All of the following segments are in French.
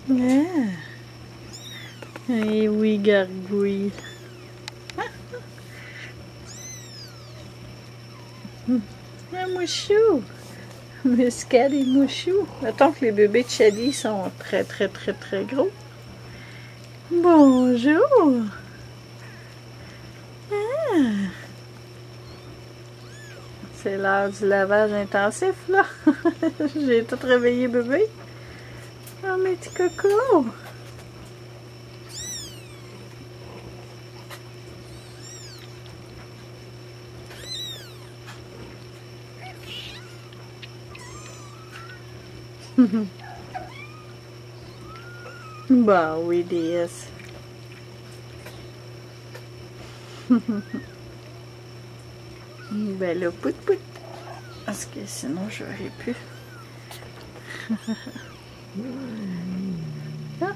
Ah. Eh oui, gargouille. Un mouchou. Muscade et mouchou. Mettons que les bébés de Shady sont très gros. Bonjour. Ah. C'est l'heure du lavage intensif, là. J'ai tout réveillé bébé. Oh, mes petits cocos. Bah oui, déesse. Ben là, pout pout. Parce que sinon, j'aurais pu. Ah.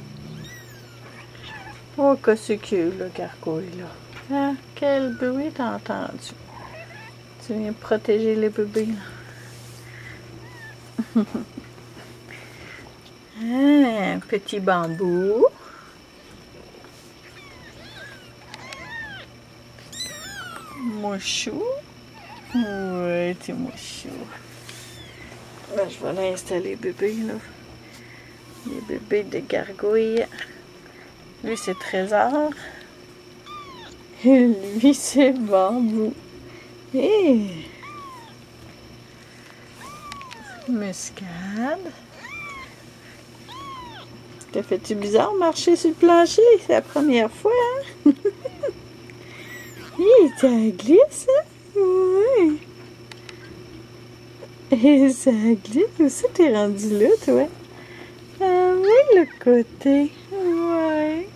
Oh, que c'est cute, le gargouille, là. Ah, quel bruit t'as entendu? Tu viens protéger les bébés, là. Ah, petit bambou. Mouchou. Ouais, petit mouchou. Ben, je vais l'installer bébé, là. Les bébés de gargouille. Lui, c'est Trésor. Et lui, c'est Bambou. Et Muscade. T'as fait-tu bizarre marcher sur le plancher? C'est la première fois, hein? Ça glisse, hein? Ouais. Et ça glisse. Où ça t'es rendu là, toi? Ah oui, le côté. Ouais.